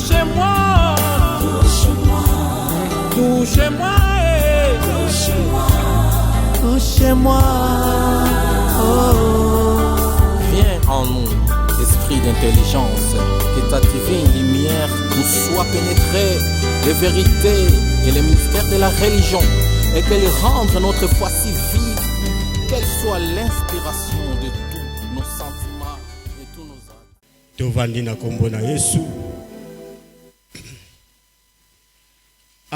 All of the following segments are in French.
touchez-moi, touchez-moi, touchez-moi. Oh. Viens en nous, esprit d'intelligence, que ta divine lumière nous soit pénétrée les vérités et les mystères de la religion, et qu'elle rende notre foi si vive, qu'elle soit l'inspiration de tous nos sentiments et tous nos actes. Tovandi na kombo na Yesu.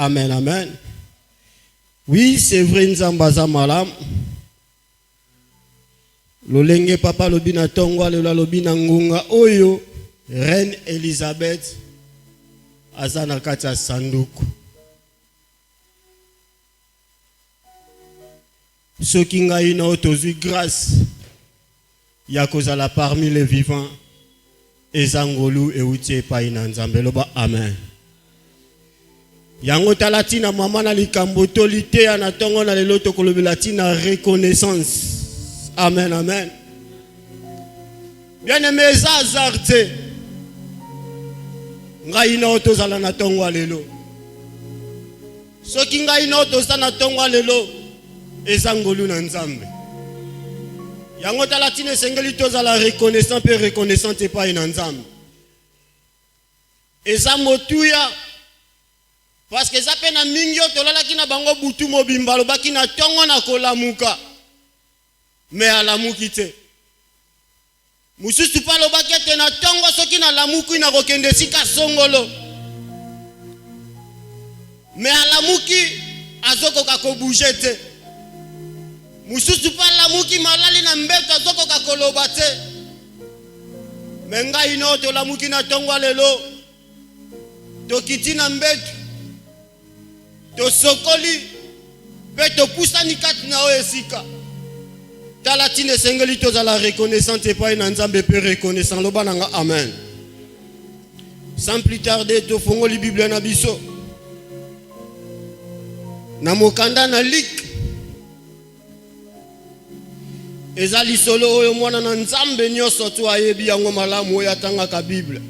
Amen, amen. Oui, c'est vrai, Nzambaza malam. Lolenge papa lobina tongwa le lobina ngunga oyo Reine Elisabeth azana kata sanduku. Soki ngai na otozwi grâce ya kozala parmi les vivants ezangolu euti epai na Nzambe loba amen. Yango talatina mama na likambo tolite ya na tongo na lelo tokolobela tina reconnaissance. Amen, amen. Bien-aimé Zazarte ngai na otozala na tongo lelo. Soki ngai na otozala na tongo lelo ezangolu na Nzambe. Yango talatina sengeli tozala reconnaissant pe reconnaissante epai na Nzambe. Eza motuya parce que ça peine à mingyo tolala kina bango butu mobimba lobaki na tongo na kolamuka mais alamuki te mususu pa lobaki te na tongo soki na lamuku ina kokende sika songolo mais alamuki azoko kako bouger te mususu pa lamuki malali na mbeto azoko kako loba te mais ngai no to lamuki na tongo lelo tokiti na mbeto to sokoli pe to pusani kati na oesika talatine sengeli tozala reconnaissante epai na Nzambe pe reconnaissant loba nanga amen. Sans plus tarder to fongoli Bible na biso na mokanda na lik ezali solo oyo mwana na Nzambe nyonso to ayebi yango malamu oyo atangaka Bible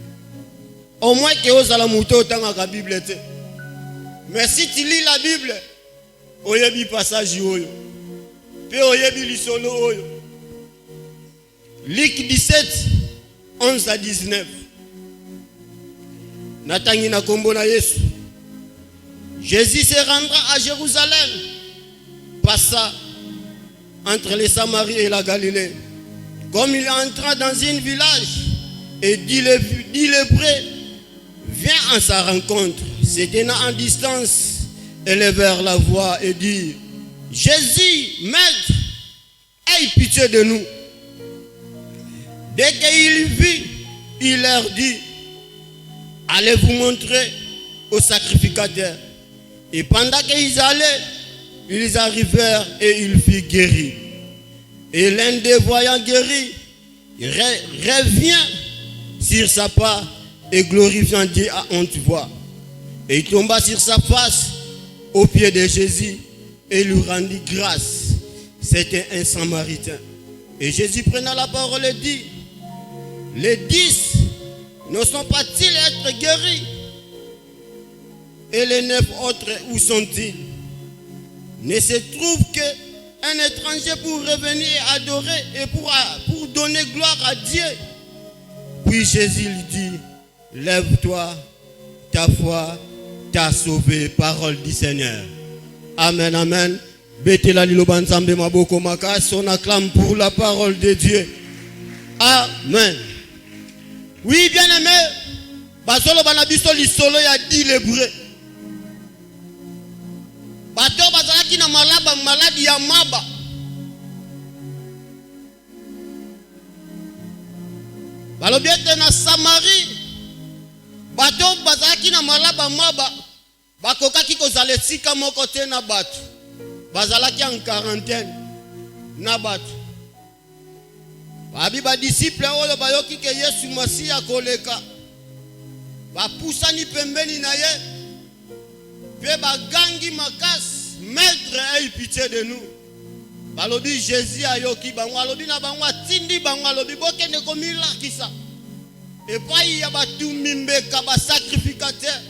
au moins ke ozala muto otangaka Bible te. Mais si tu lis la Bible, oyebi passage oyo. Pe oyebi lisolo oyo. Luc 17, 11 à 19. Natangi na kombo na Yesu. Jésus se rendra à Jérusalem, passa entre les Samaries et la Galilée. Comme il entra dans un village et dit l'hébreu, vient à sa rencontre. Se tenant en distance, élevèrent la voix et dit: Jésus, maître, aie pitié de nous. Dès qu'il vit, il leur dit: allez vous montrer au sacrificateur. Et pendant qu'ils allaient, ils arrivèrent et il fut guéri. Et l'un des voyants guéris revient sur sa part et glorifiant Dieu à honte voix. Et il tomba sur sa face au pied de Jésus et lui rendit grâce. C'était un Samaritain. Et Jésus prenant la parole et dit: les 10 ne sont pas-ils être guéris? Et les 9 autres, où sont-ils? Ne se trouve qu'un étranger pour revenir adorer et pour donner gloire à Dieu. Puis Jésus lui dit: lève-toi, ta foi t'a sauvé. Parole du Seigneur. Amen, amen. Betela liloba nzambe maboko makasi, on acclame pour la parole de Dieu. Amen. Oui, bien aimé, basolo banabiso lisolo ya di l'hébreu. Bato bazalaki na maladi ya maba. Balobiete na Samarie. Bato bazalaki na maba. Bakokaki kozala esika moko te na bato. Bazalaki en quarantaine na bato. Babi ba disciple oyo bayoki ke Yesu Masiya koleka. Bapusani pembeni na ye. Pe bagangi makasi, maître aie pitié de nous. Balobi Jésus ayoki bango, alobi na bango atindi bango, alobi bokende komilakisa. Et puis il y a tout mimbe kaba sacrificateur.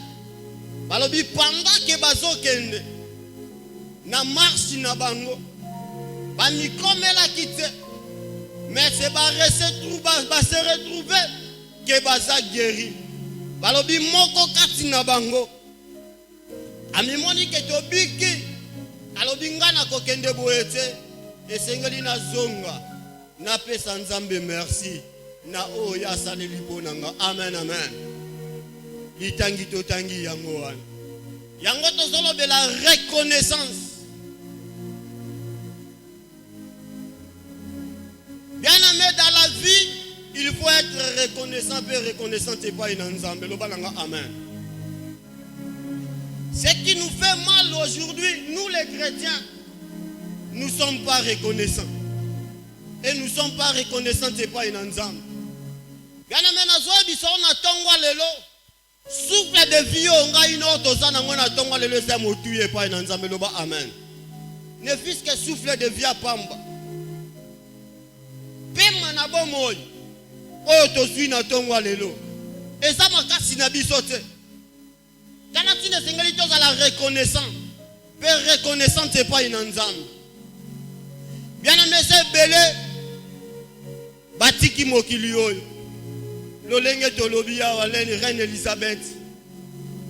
Balobi pendant que bazo kende na marche na bango. Ba micro la quitte. Mais c'est pas se retrouver que baza guéri. Balobi moko kati na bango. Ami moni ke to biki. Alobi ngana ko kende boete. Et sengeli na zonga. Na pesa nzambe merci. Na o ya saleli bonanga. Amen amen. Litangi to tangi yango wana. Yango to zolo be la reconnaissance. Bien aimé dans la vie, il faut être reconnaissant et reconnaissant et pas une ensemble. Amen. Ce qui nous fait mal aujourd'hui, nous les chrétiens, nous ne sommes pas reconnaissants. Et nous ne sommes pas reconnaissants et pas une ensemble. Bien aimé, on a tongwa lelo. Souffle de vie, on a une autre zone, on a tongwa lelo, c'est motu et pas une ensemble. Amen. Ne fût-ce que souffle de vie à Pamba. Pema na bomoy oyo tosui na tongwa lelo eza makasi na biso te tana tine sengeli tozala reconnaissant pe reconnaissant te pa ina nzambe bien aimé c'est belé batiki mokili oyo lolenge tolobi ya waleni reine Elisabeth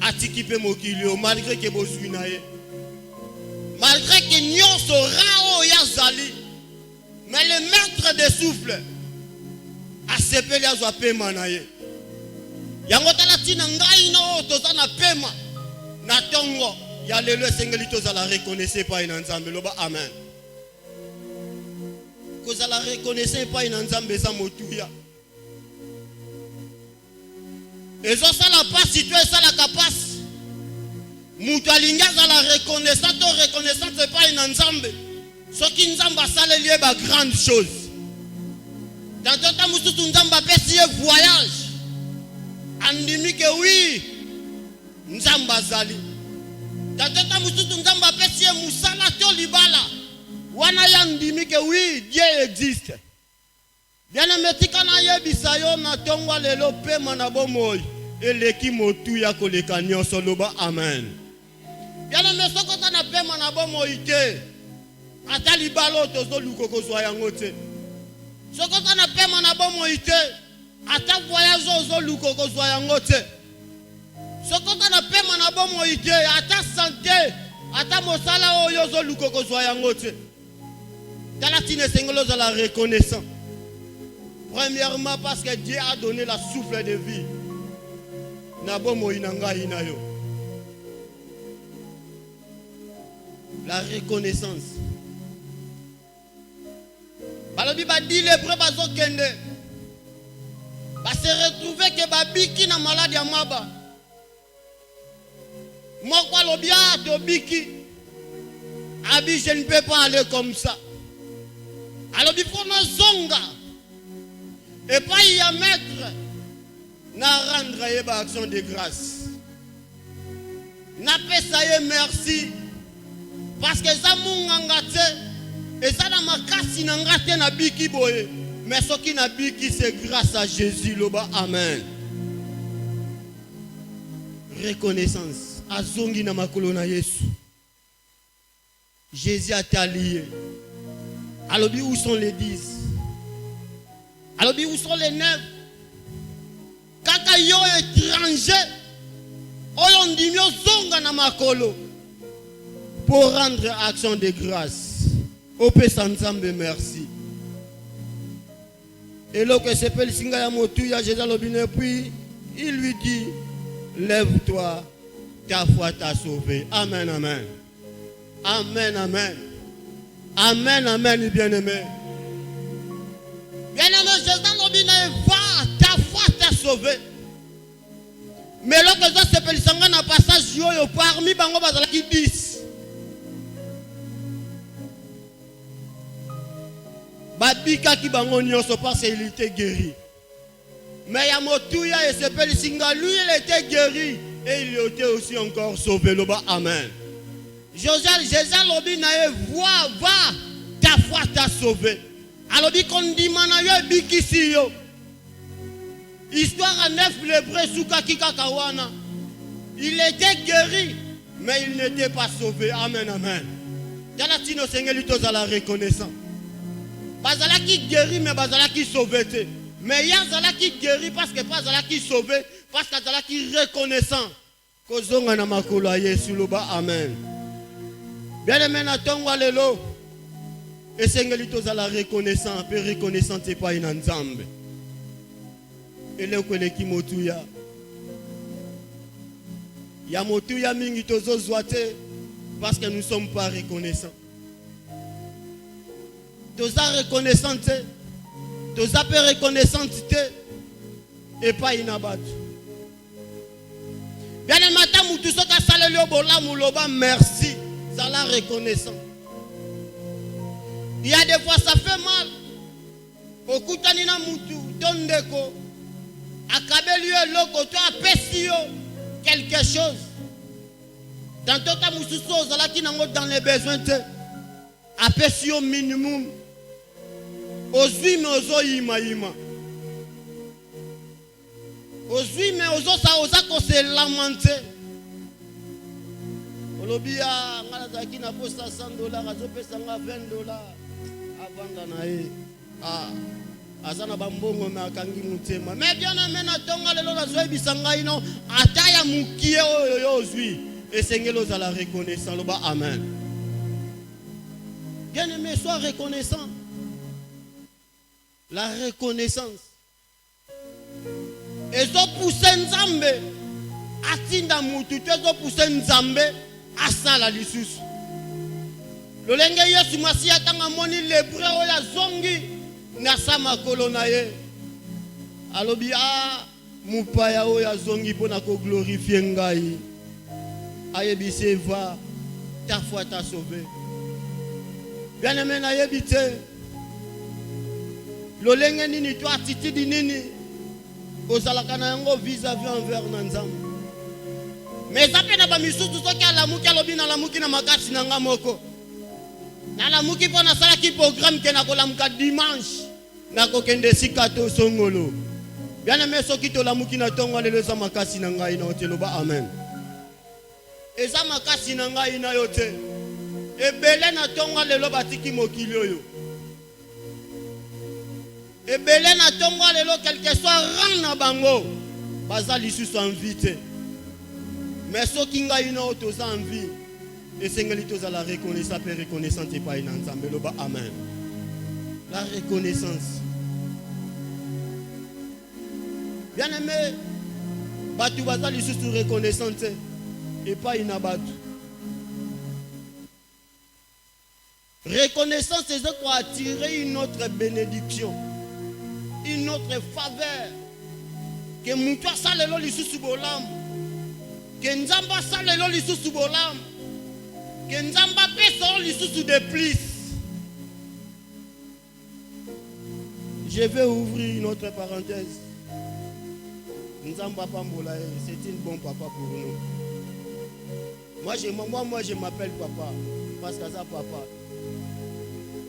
atiki pe mokili oyo malgré que bozui na ye malgré que nyonso ra oyo yazali. Mais le maître des souffles a sepelé à soi paiement naie. Yangotala tina ngai no toza na paiement na tongo ya lelo sengeli toza la reconnaissez pas une ensemble loba amen. Koza la reconnaissez pas une ensemble za motuya. Ezo sala pas si tu es sala capaz. Mutu alinga za la reconnaissance to reconnaissance pas une ensemble. Ce qui nous a salé ba grande chose. Dans tout temps nous nzamba pesi voyage. Andimi que oui. Nzamba zali. Dans tout temps nous nzamba pesi musala to libala. Wana yandimi que oui, Dieu existe. Bien aimé tikana yebisa yo na tongwa lelo pe manabo moy. Eleki motu ya koleka nyonso loba amen. Bien aimé sokota na pe manabo moy te. Atali balo tozo lukoko zwa yango te. Sokota na pema na bomo ite. Ata voyage ozo lukoko zwa yango te. Sokota na pema na bomo ite. Ata santé. Ata mosala oyo zo lukoko zwa yango te. Talatine sengolo za la reconnaissant. Premièrement parce que Dieu a donné la souffle de vie. Na bomo inanga inayo. La reconnaissance. Balobi ba di lépreux bazo kende. Ba se retrouver que ba biki na malade ya maba. Moko alobi a to biki. Abi je ne peux pas aller comme ça. Alobi faut na zonga. Et pas y a mettre na rendre yeba action de grâce. Na pesa ye merci parce que ça munganga te. Et ça n'a ma casse n'a raté na biki boye. Mais ce qui n'a biki c'est grâce à Jésus loba amen. Reconnaissance. Azongi na makolo na Yesu. Jésus a t'allié. Alors où sont les 10? Alors où sont les 9? Kaka yo étranger. Oyo ndimyo zonga na makolo. Pour rendre action de grâce. Au Père merci. Et là que s'appelle Singaya Motuya, Jésus l'obine, puis il lui dit, lève-toi, ta foi t'a sauvé. Amen, amen. Amen, amen. Amen, amen, bien-aimé. Bien-aimé, Jésus l'obine, va, ta foi t'a sauvé. Mais là que ça s'appelle Singaya passage, yo parmi bango bazala qui 10. Babika qui bango nyonso parce qu'il était guéri. Mais Yamotuya et s'appelle Singa, lui il était guéri et il était aussi encore sauvé. Amen. Jésus l'obi nae voix va, ta foi t'a sauvé. Alors dit qu'on dit manayo bikisi yo. Histoire à 9 lébrés Souka Kikakawana. Il était guéri, mais il n'était pas sauvé. Amen, amen. Galatino Seigneur à la reconnaissance. Bazala qui guérit, mais Bazala qui sauvé. Mais il y a Zala qui guérit parce que pas Zala qui sauvé, parce que Zala qui reconnaissant. Kozonga na makolo Yesu loba amen. Bien aimé na tongo lelo. Et Seigneur à la reconnaissance, peu reconnaissant c'est pas une ensemble. Et le koleki motuya. Ya motuya mingi tozo zoate parce que nous ne sommes pas reconnaissants. Toza reconnaissante, toza peu reconnaissante et pas inabatu. Bien le matin, moutou soka salelio bola mouloba merci, ça la reconnaissant. Il y a des fois ça fait mal. Okutanina moutou, tondeko, akabelio loko, toi apesio quelque chose. Dans tout ta moussousou, zala qui nango dans les besoins te apesio minimum. Ozui mais ozo ima ima. Ozui mais ozo sa oza ko se lamenter. Olobia ngala zaki na posta $100 azo pesa nga $20 avanda na e. Ah azana bambongo na kangi mutema. Mais bien aimé na tonga lelo na zo ebisanga ino ataya mukie oyo yo ozui et Seigneur za la reconnaissance loba amen. Bien aimé sois reconnaissant. La reconnaissance. Et zo pousse nzambe atinda mutu te zo pousse nzambe asala lisusu. Lolenge Yesu Masia tanga moni lebre oya zongi na sama kolona ye. Alobi a mupaya oya zongi pona ko glorifier ngai. Ayebise va ta foi t'a sauvé. Bien aimé na yebite. Lolenge nini to attitude nini ozalaka na yango vis-à-vis envers Nzambe. Mais ça peut na ba misusu soki alamuki alobi na lamuki na makasi na nga moko. Na lamuki pona sala ki programme ke na kolamuka dimanche na kokende sikato songolo. Bien aimé soki to lamuki na tongo lelo za makasi na ngai na oteloba amen. Eza makasi na ngai na yote. Ebele na tongo lelo batiki mokili oyo. Et belé na tongo lelo quelque soit rang na bango baza lisusu invité. Mais so kinga ina otoza envie et Seigneur toza la reconnaissance pe reconnaissance et pas une ensemble loba amen. La reconnaissance. Bien aimé batu baza lisusu reconnaissance et pas une abatu. Reconnaissance c'est ce qui attirer une autre bénédiction. Une autre faveur que moutoua salelo lisusu bolam que nzamba salelo lisusu bolam que nzamba pesa lisusu de plus. Je vais ouvrir une autre parenthèse. Nzamba pambola c'est une bonne papa pour nous. Moi je m'appelle papa parce que ça papa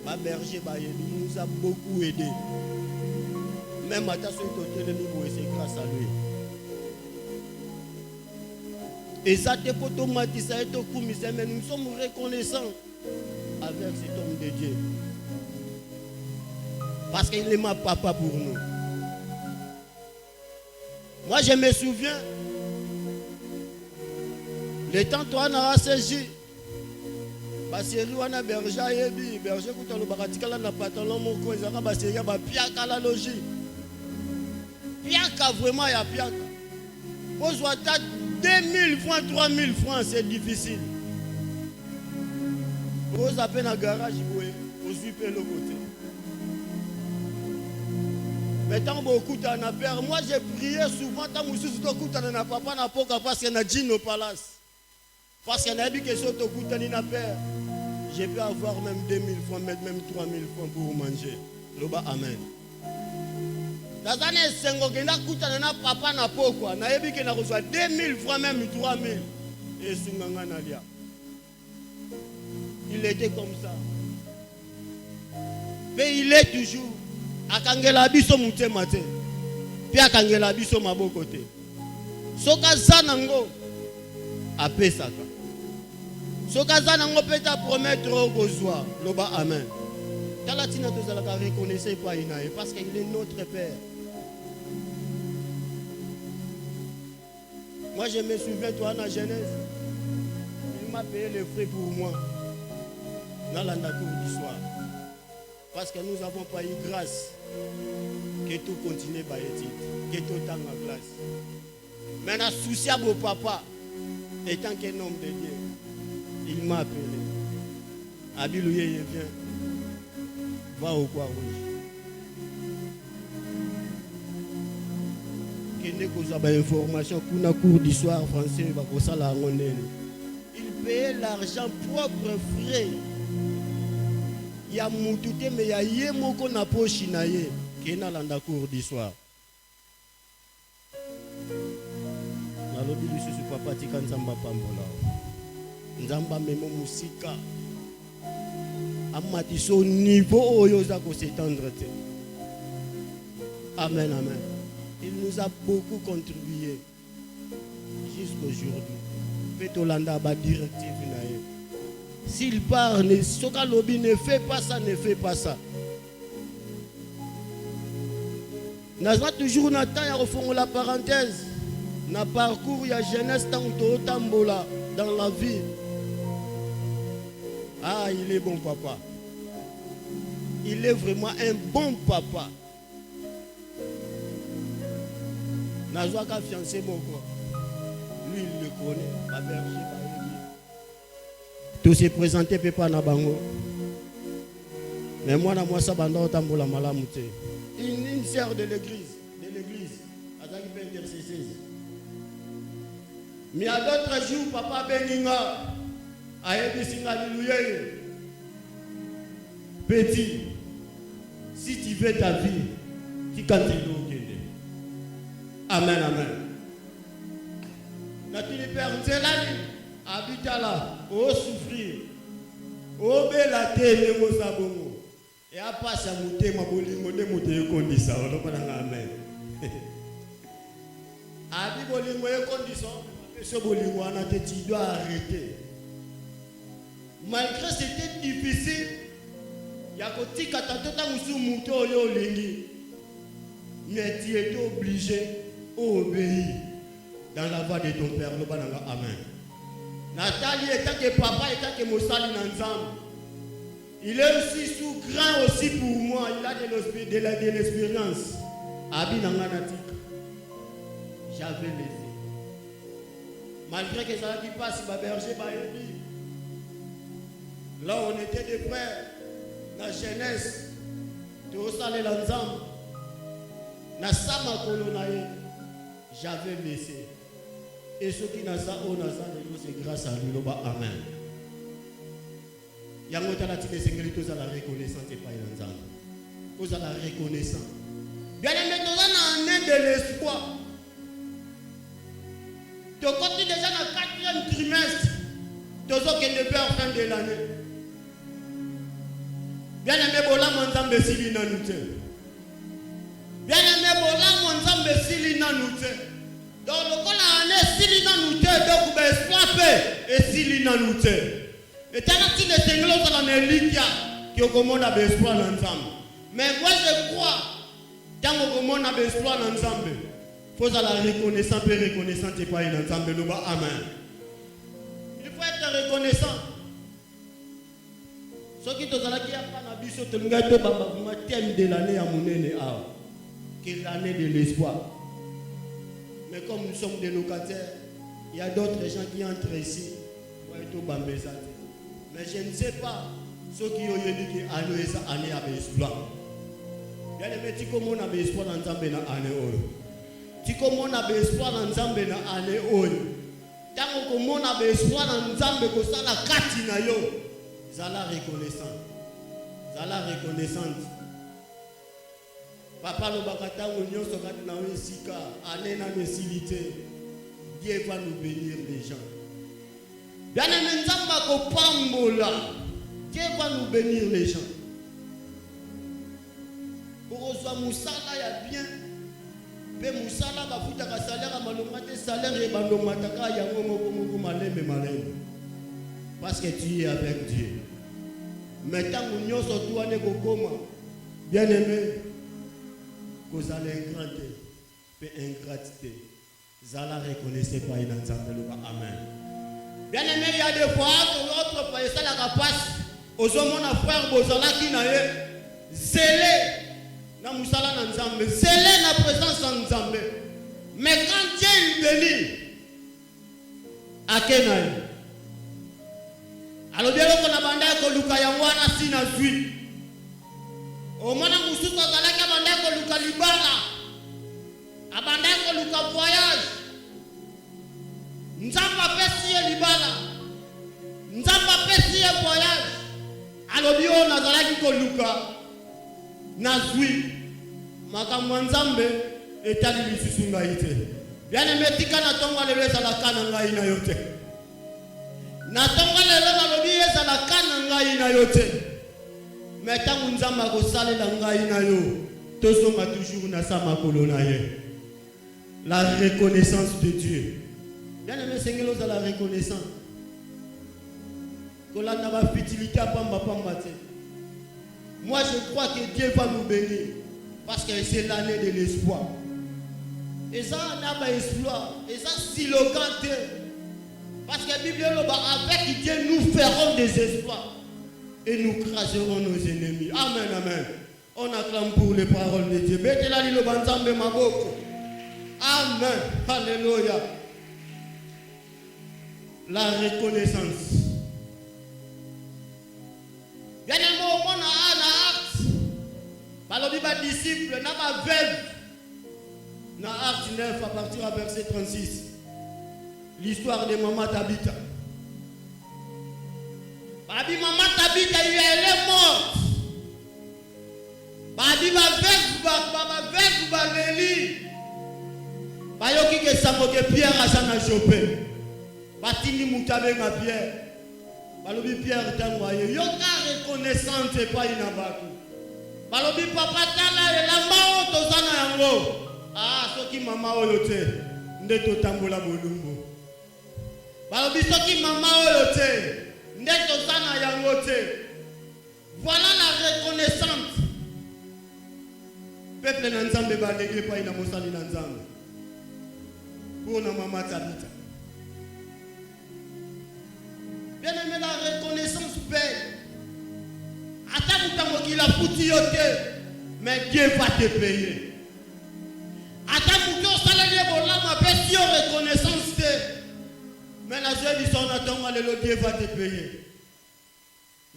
ma berger nous a beaucoup aidé. Même à ta c'est grâce à lui. Et ça te automatise, mais nous sommes reconnaissants avec cet homme de Dieu. Parce qu'il est ma papa pour nous. Moi je me souviens, le temps toi n'a saisi. Baseri wana berger yebi, berger kutalo bakatikala na pantalon moko ezaka baseri ba piaka la logique. Piaka vraiment ya piaka. Ozwa ta 2000 francs, 3000 francs, c'est difficile. Vous appelez dans le garage, vous suivez le côté. Maintenant, beaucoup de père. Moi, j'ai prié souvent, tant que je suis na papa na poka parce qu'il y a djinn au palace. Parce qu'il y a des questions de père. Je peux avoir même 2000 francs, même 3000 francs pour manger. Loba amen. Dazane sengo kenda kuta na papa na pokwa na yebi ke na reçoit 2000 francs même 3000 et sunganga na lia. Il était comme ça. Mais il est toujours akangela biso mutema te. Pia kangela biso maboko te. Soka zanango apesaka. Soka zanango peta promettre okozwa loba amen. Talatina tozalaka reconnaissez pas inae parce qu'il est notre Père. Moi je me souviens toi dans Genèse. Il m'a payé les frais pour moi. Dans la cour du soir. Parce que nous n'avons pas eu grâce. Que tout continue par étude. Que tout dans ma classe. Mais la souci à mon papa, étant qu'un homme de Dieu, il m'a appelé. Abilouye, il vient. Va au Croix Rouge. Qu'il n'y ait pas d'information qu'on a cours d'histoire français, il va pour ça la rondelle. Il payait l'argent propre frais. Il y a moutouté, mais il y a yémoko na poche naye qui est dans la cour d'histoire. Na lobi lisu su papa tika nzamba pambola. Nzamba memo musika. Amatiso niveau oyo za ko s'étendre te. Amen, amen. Il nous a beaucoup contribué jusqu'aujourd'hui. Petolanda ba directive naye. S'il parle, Soka Lobi ne fait pas ça, ne fait pas ça. Nazwa toujours na temps ya refondre la parenthèse. Na parcours ya jeunesse tant tambola dans la vie. Ah, il est bon papa. Il est vraiment un bon papa. Nazwa ka fiancé mon corps. Lui il le connaît, ma berger. Tout s'est présenté pepa na bango. Mais moi na moi ça banda otambola malamu te. Une sœur de l'église, azaki pe intercesseuse. Mais à d'autres jours papa Beninga a aidé singa alléluia. Petit, si tu veux ta vie, tu cantes l'ogende. Amen, amen. Natuli père Nzelani habita là, au souffrir, au bela télé, au sabongo, et à passer à monter ma bolingo, de monter condition, on n'a pas amen. Abi bolingo et condition, ce bolingo, on a dit tu dois arrêter. Malgré c'était difficile, il y a côté katata musu muto yo lingi, mais tu es obligé d'obéir dans la voie de ton père, le bananga amen. Nathalie étant que papa, étant que Moussali Nanzam, il est aussi sous grand aussi pour moi. Il a de l'expérience. Abi Nanganatik. J'avais laissé. Malgré que ça qui passe, ma berger m'a aidé. Là, on était des frères. La jeunesse. Tout ça, les Nanzam. Na sama kolonaye. J'avais laissé. Et ceux qui n'ont pas c'est grâce à lui. Amen. Il y a la reconnaissance et pas la reconnaissance. Bien aimé, nous avons de l'espoir. Tu continues déjà dans le 4e trimestre. Tu as ne pas fin de l'année. Bien aimé, Bola Monzambe Silina Noute. Bien aimé, Bola Monzambe Silina Noute. Donc, le cas là, s'il n'a nous donc vous espoir et s'il n'a nous et tant que les seigneurs dans les ligia qui ont commandé à espoir ensemble. Mais moi je crois, tant qu'on a espoir ensemble, faut la reconnaissance et reconnaissance et pas ensemble. Amen. Il faut être reconnaissant. Ce qui te dit qu'il y a pas d'abus, tu me gâtes pas, vous m'attendez de l'année à mon année, qui est l'année de l'espoir. Mais comme nous sommes des locataires, il y a d'autres gens qui entrent ici pour être bambésés. Mais je ne sais pas ceux qui ont dit que l'année a espoir. Il y a des petits comme on a espoir dans l'année haut. Si comme on a espoir dans l'année haut, tant qu'on a espoir dans l'année haut, ça la katina yo, ça la reconnaissance. Ça la reconnaissance. Papa no bakata onyo sokati na wesika anena mesilité. Dieu va nous bénir les gens. Bien aimé nzamba ko pambola. Dieu va nous bénir les gens. Pour que musala ya bien. Pe musala bafuta ka salaire malonga te salaire e bandonga taka yango moko malembe. Parce que tu es avec Dieu. Maintenant nous sommes tous les kokoma. Bien aimé, vous allez ingratité, pe ingratité. Zala reconnaissez pas une ensemble. Amen. Bien aimé, il y a des fois que l'autre pays ça la capace. Aux hommes mon frère Bozala qui n'a zélé. Na musala na nzambe, zélé na présence en nzambe. Mais quand Dieu il bénit, à Kenaï. Alors bien qu'on a bandé que Luka Yangwana si na zui. Au moment où nous sommes allés à bandé que Luka Libana, à bandé que Luka voyage. Nzamba pesi Libana, Nzamba pesi voyage. Alors bien on a allé que Luka. Nazui makambo nzambe etali lisusu ngai te bien aimé tika na tonga lelo ezala kana ngai na yo te na tonga lelo balobi ezala kana ngai na yo te mais tangu nzambe akosalela ngai na yo tozonga toujours na sa makolo na ye la reconnaissance de Dieu bien aimé sengelo za la reconnaissance kolanda ba futilité pamba te. Moi je crois que Dieu va nous bénir parce que c'est l'année de l'espoir. Et ça n'a pas espoir. Et ça silogante. Parce que la Bible dit avec Dieu nous ferons des espoirs. Et nous craserons nos ennemis. Amen, amen. On acclame pour les paroles de Dieu. Amen. Alléluia. La reconnaissance. Bien aimé, on a acte. Balobi ba disciple, n'a pas veuve. Dans Acte 9, à partir à verset 36. L'histoire de Maman Tabitha. Babi Maman Tabitha, elle est morte. Babi ba veuve ba Léli. Bayoki ke samoke Pierre asana chopé. Batini mutabe ma Pierre. Balobi Pierre tangoye yoka reconnaissance pas inabaku. Balobi papa tala elamba tozana yango. Ah soki mama oyo te nde totambola bolumbu. Balobi soki mama oyo te nde tozana yango te. Voilà la reconnaissance. Peuple na nzambe ba légué pas ina mosali na nzambe. Pour na mama Tabitha. Bien aimé, la reconnaissance paye. Attends, qu'il a foutu yoté, mais Dieu va te payer. Attends, ça l'a dit, reconnaissance, mais la joie dit son attend, Dieu va te payer.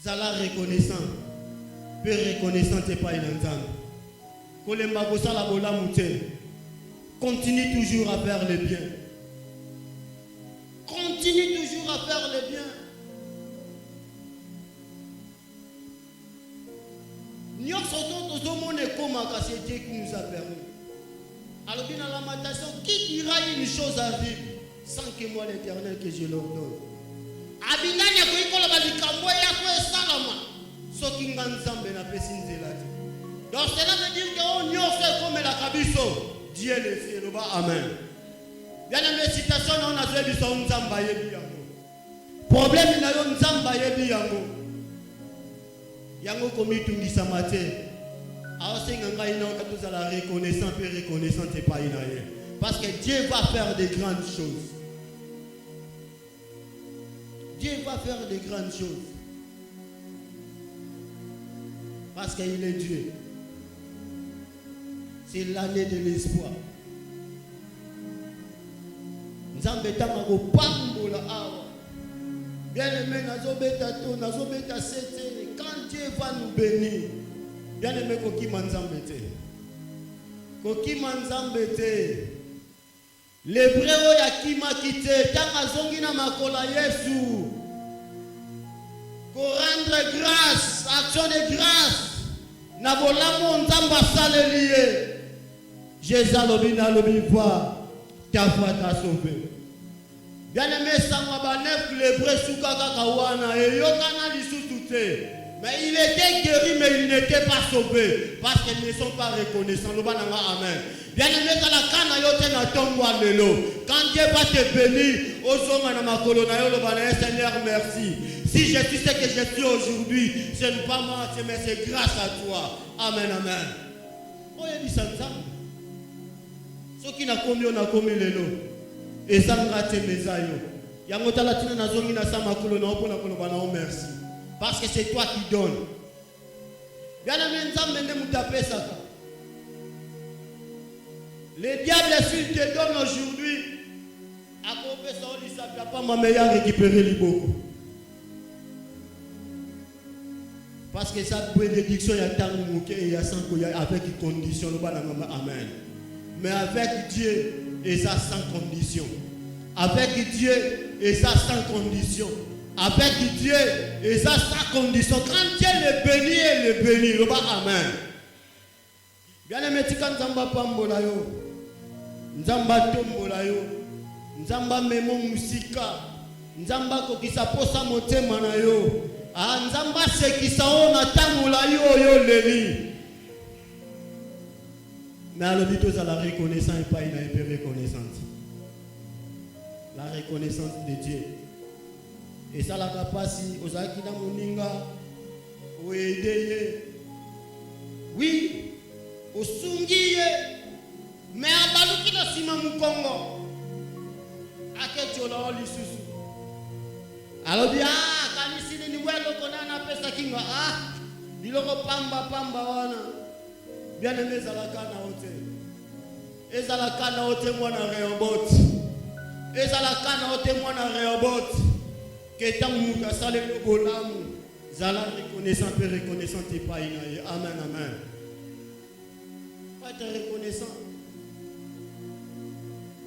Zala reconnaissant, peu reconnaissant, c'est pas une entente. Kolemba kosa la bola mouté. Continue toujours à faire le bien. Continue toujours à faire le bien. Nous sommes c'est Dieu qui nous a permis. Alors, dans la lamentation, qui dira une chose à vivre sans que moi l'Éternel que je l'ordonne? Donc cela veut dire que nous fait comme la cabisso. Dieu le fait. Amen. Bien aimé, citation, on a fait du son Nzambaye Biyango. Problème, il y a un Nzambaye Biyango. Yango komi tungisa mate. Aose nganga ina katuza la reconnaissance et reconnaissance et pas inaye. Parce que Dieu va faire des grandes choses. Dieu va faire des grandes choses. Parce qu'il est Dieu. C'est l'année de l'espoir. Nzambe tanga ko pambola awa. Bien aimé, nazobeta sete. Quand Dieu va nous bénir, bien aimé, koki manzambete. Koki manzambete. L'hébreu yakima kite, tanga zongi na makola Yesu. Ko rendre grâce, action de grâce. Na bolamo nzamba salelié. Jésus lobi na lobi voix, ta foi t'a sauvé. Bien aimé, sangwa ba neuf l'hébreu sukaka kawana e yokana lisusu te. Mais il était guéri, mais il n'était pas sauvé. Parce qu'ils ne sont pas reconnaissants. Amen. Bien aimé, quand Dieu va te bénir, Seigneur, merci. Si je suis ce que je suis aujourd'hui, ce n'est pas moi, mais c'est grâce à toi. Amen, amen. Oh, il dit ça. Ce qui n'a commis, on a commis les lots. Et ça n'a pas été mes aïeux. Merci. Parce que c'est toi qui donnes. Bien aimé, le diable, s'il te donne aujourd'hui, à cause de ça, il ne savait pas ma meilleure récupérer les beaucoup. Parce que ça, bénédiction, il y a tant de mots, il y a 5 avec une condition. Amen. Mais avec Dieu, et ça sans condition. Avec Dieu, et ça sans condition. Avec Dieu, et ça sans condition. Quand Dieu le bénit, il le bénit. Amen. Bien aimé, quand Nzamba pambola yo, Nzamba tombola yo, Nzamba memo musika, Nzamba kokisa posa motema na yo, Nzamba sekisa ona tamola yo leli. Mais à l'obito ça la reconnaissance et pas une reconnaissance. La reconnaissance de Dieu. Et ça la capacité aux akina moninga, ou aider. Oui. Osungiye mais abaluki na sima mukongo akechola olisusu alobi kanisi ni welo kona na pesa kinga diloko pamba wana bien aimé ezalaka na ote mwana Rehoboth ezalaka na ote mwana Rehoboth keta mutu asale bolamu zala reconnaissant et reconnaissant et pas inaye. Amen, amen. Il faut être reconnaissant.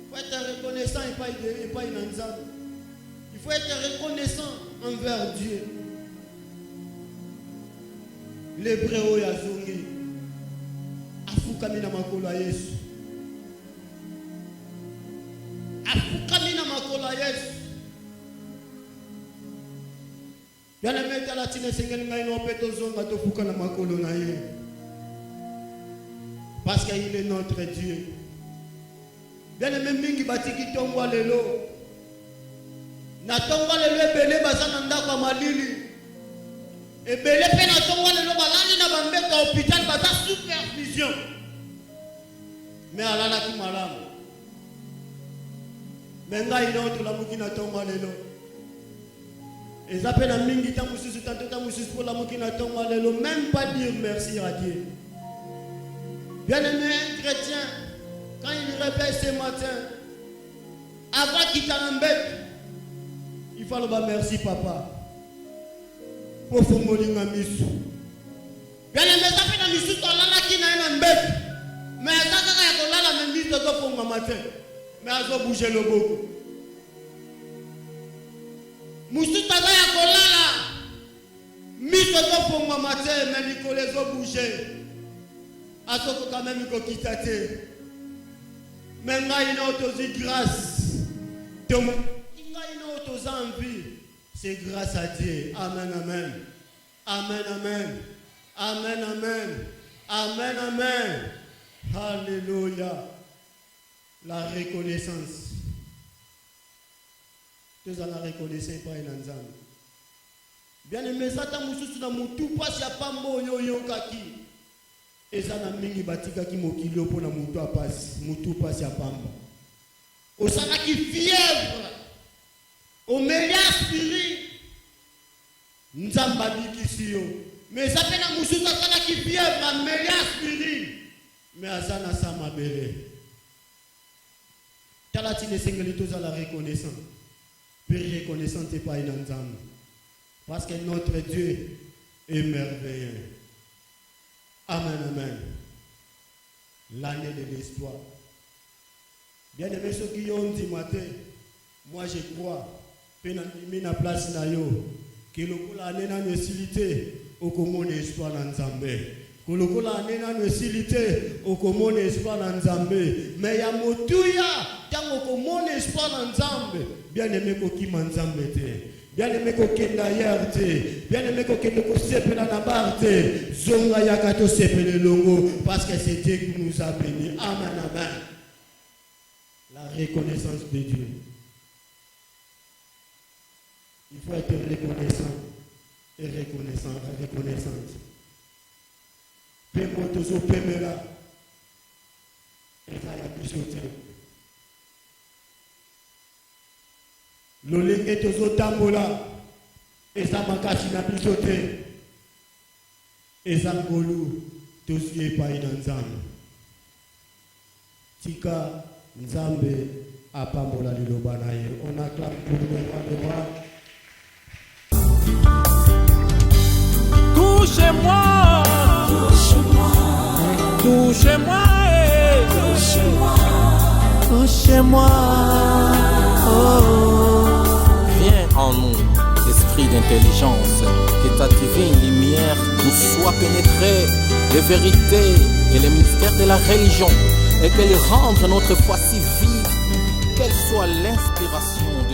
Il faut être reconnaissant et pas inanzam. Il faut être reconnaissant envers Dieu. L'hébreu yazongi. Afukamina makolo Yesu. Afukamina makolo Yesu. Bien aimé la tine sengel ngai no peto zonga to fukana makolo na ye. Parce qu'il est notre Dieu. Bien aimé mingi batiki tongwa lelo. Na tongwa lelo ebele bazana ndako malili. Ebele pe na tongwa lelo balali na bambeka hôpital baza supervision. Mais alala ki malamu. Menga ina autre la muki na tongwa lelo. Et ça fait la mingi ta mususu ta mususu pour la muki na tongwa lelo, même pas dire merci à Dieu. Bien-aimé, un chrétien, quand il réveille ce matin, avant qu'il t'embête, il faut le dire merci papa. Pour faire mon misu. Bien-aimé, ça fait la misu, tu as qui n'a une embête. Mais ça, tu as la même misu, tu as fait mon matin. Mais elle a bougé le beaucoup. Moussou, tu as fait la misu, tu as fait mon matin, mais Nicolas a bougé. Asoko quand même il quitte. Maintenant il a autorisé grâce. Il a autorisé envie. C'est grâce à Dieu. Amen, amen. Amen, amen. Amen, amen. Amen, amen. Alléluia. La reconnaissance. Tous à la reconnaissance pas une ensemble. Bien aimé, ça t'a moussou na moutou pas si a pas moyo yo kaki. Et ça n'a mingi batika ki mokilio pour na moutou a passe, moutou passe à pamba. Au sana qui fièvre. Au meilleur spirit. Nzamba bikisiyo. Mais ça fait na moussou ça sana qui fièvre à meilleur spirit. Mais azana sama bele. Talatine sengeli à la reconnaissance. Puis reconnaissance n'est pas une ensemble. Parce que notre Dieu est merveilleux. Amen, amen. L'année de l'espoir. Bien aimé ceux qui ont dit matin, moi je crois, pénaliser la place nayo, que le coup l'année n'a necessité au commun espoir dans Zambé. Que le coup l'année n'a necessité au commun espoir dans Zambé. Mais il y a motuya, tant au commun espoir dans Zambé. Bien aimé koki man Zambé. Bien-aimé kokenda yarte, bien-aimé kokenda kosepela na barte, zonga yakato sepele longo, parce que c'est Dieu qui nous a bénis. Amen, amen. La reconnaissance de Dieu. Il faut être reconnaissant et reconnaissante. Pemo tozo pemela, et ça la bisoté. Lolenge tozo tambola, et ça makasi na bisoté. Et ça ngolu, tozo epai na nzambe. Tika nzambe apambola liloba na ye. On acclame pour le roi de roi. Touchez-moi, touchez-moi, touchez-moi, touchez-moi, touchez-moi. Oh. Viens en nous, esprit d'intelligence, que ta divine lumière nous soit pénétrée, les vérités et les mystères de la religion, et qu'elle rende notre foi si vive, qu'elle soit l'inspiration